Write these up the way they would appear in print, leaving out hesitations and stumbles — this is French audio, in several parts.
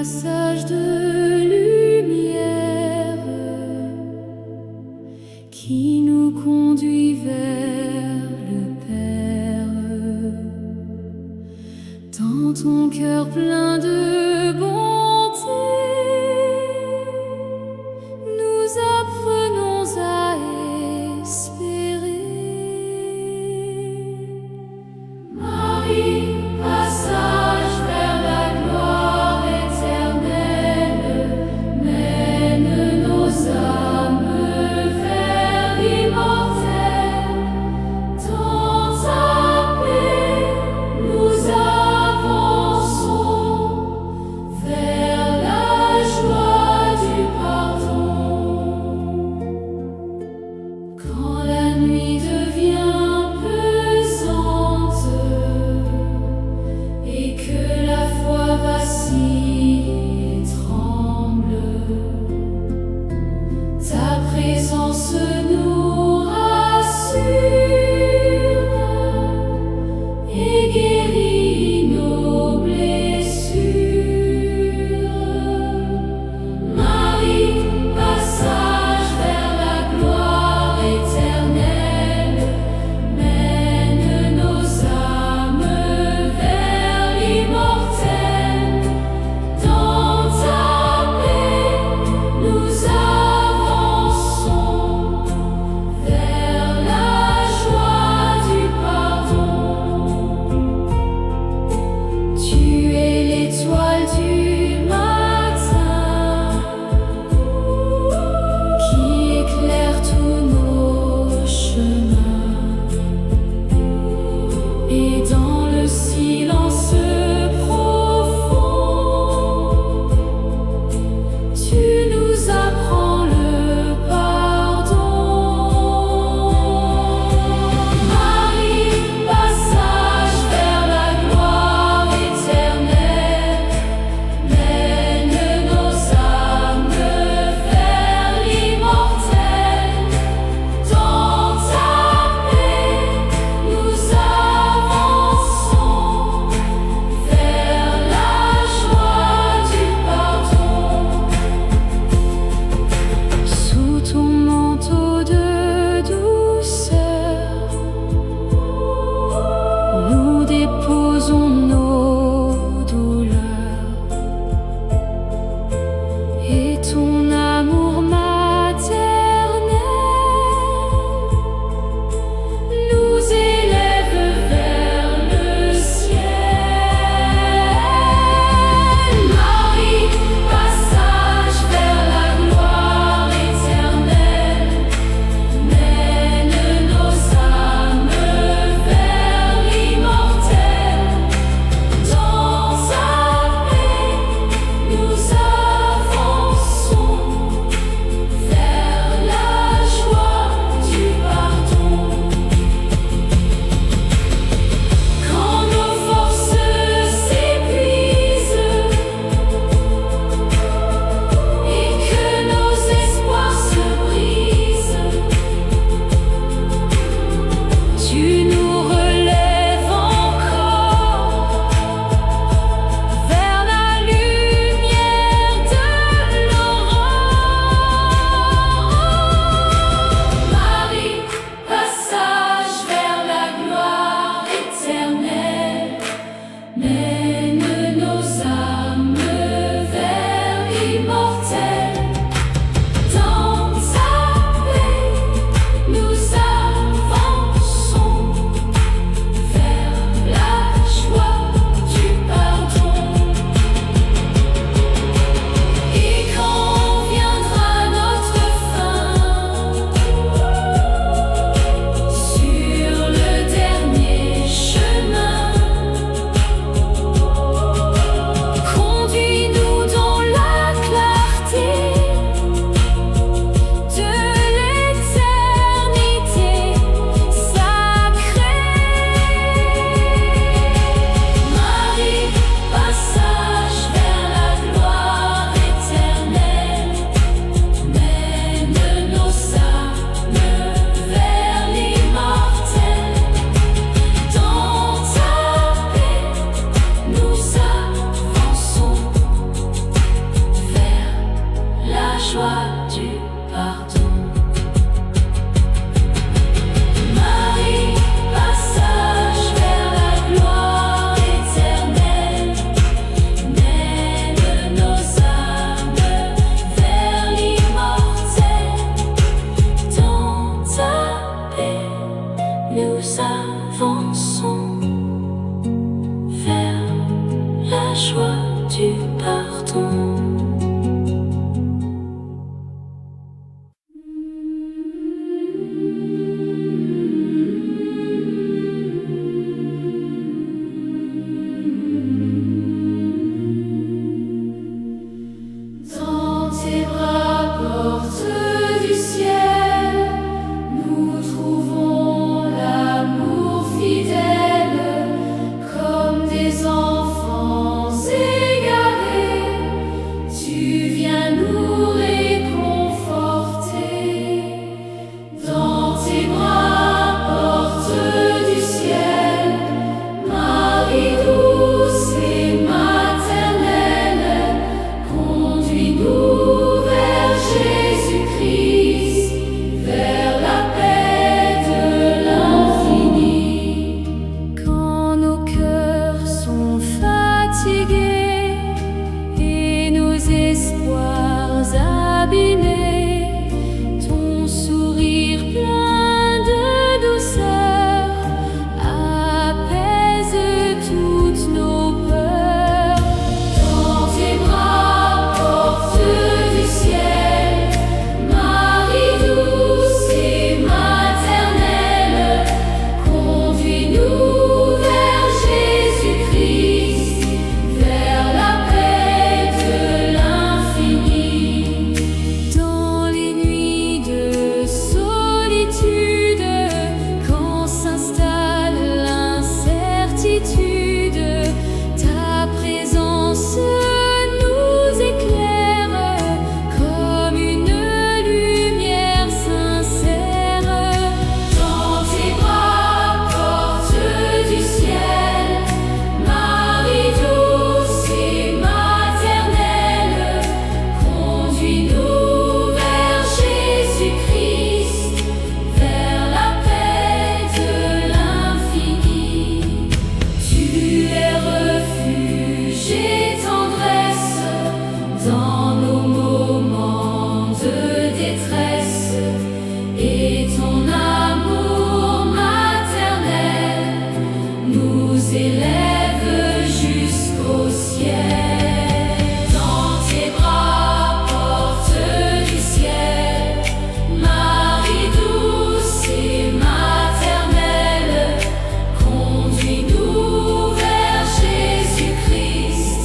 passage de lumière qui nous conduit vers le Père. Dans ton cœur plein de bonté, nous apprenons à espérer. Marie, passage vers la gloire éternelle. partons. Dans tes bras, porte du ciel, nous trouvons l'amour fidèle, comme des enfants égarés. Tu viens nous réconforter. Dans tes bras, porte du ciel, Marie douce et maternelle, conduis-nous vers Jésus-Christ, vers la paix de l'infini. Quand nos cœurs sont fatigués et nos espoirs abîmés, ton sourire plein de douceur apaise toutes nos peurs. Dans tes bras, porte du ciel, Marie douce et maternelle, conduis-nous vers Jésus-Christ, vers la paix de l'infini. Dans les nuits de solitude, quand s'installe l'incertitude, ta présence nous éclaire comme une lumière sincère. Dans tes bras, porte du ciel, Marie douce et maternelle, conduis-nous vers Jésus-Christ, vers la paix de l'infini. Tu es refuge et tendresse dans nos moments de détresse, et ton amour maternel nous élève jusqu'au ciel. Dans tes bras, porte du ciel, Marie douce et maternelle, conduis-nous vers Jésus-Christ,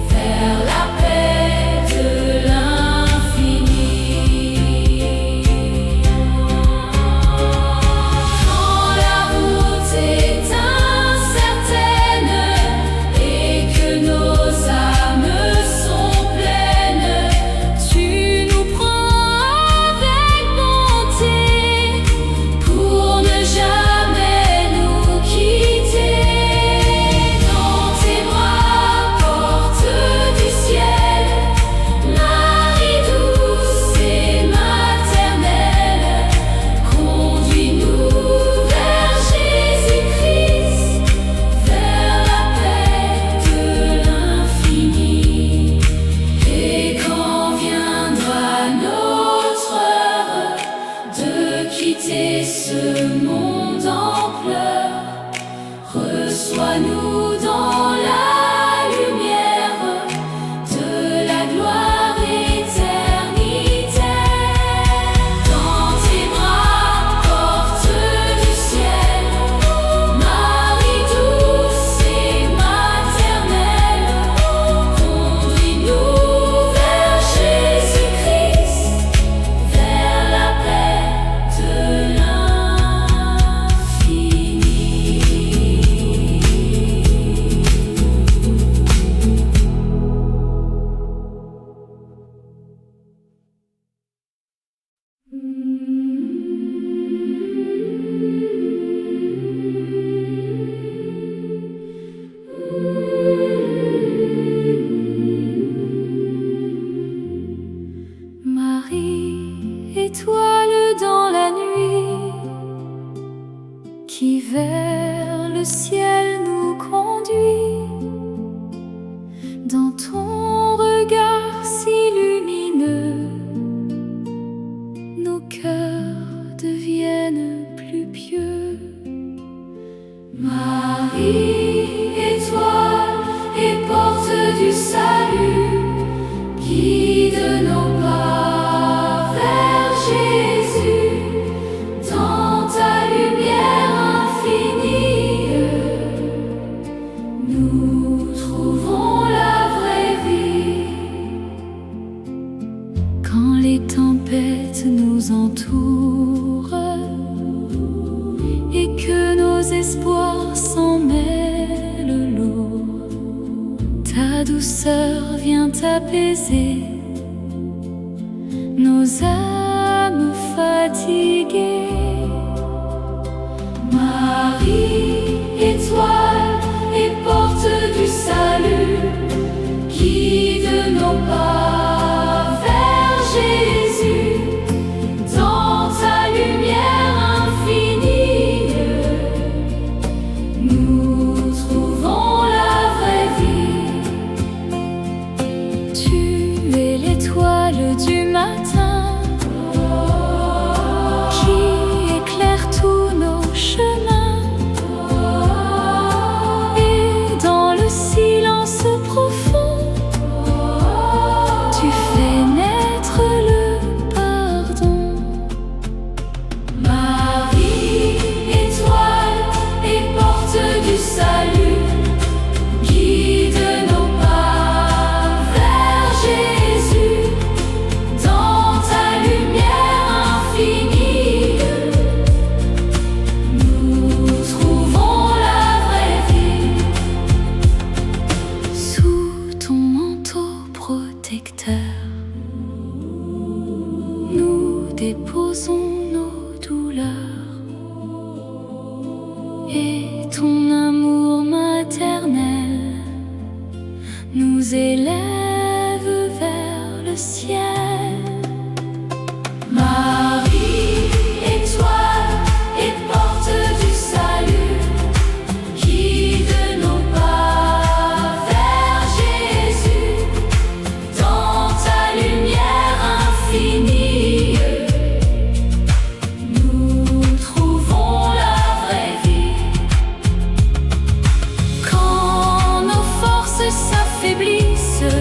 vers la paix de tempêtes nous entourent et que nos espoirs s'en mêlent lourds, ta douceur vient apaiser nos âmes fatiguées. Marie, étoile et porte du salut, guide nos pas vers Jésus. Dans ta lumière infinie, nous trouvons la vraie vie. Tu es l'étoile du matin qui éclaire tous nos chemins, et dans le silence profond, tu fais naître le pardon. Marie, étoile et porte du salut, guide nos pas vers Jésus. Dans ta lumière infinie, nous trouvons la vraie vie. Sous ton manteau protecteur, nous déposons nos douleurs, et ton amour maternel nous élève vers le ciel. Marie, étoile et porte du salut, guide nos pas vers Jésus. Dans ta lumière infinie, nous trouvons la vraie vie. Quand nos forces s'affaiblissent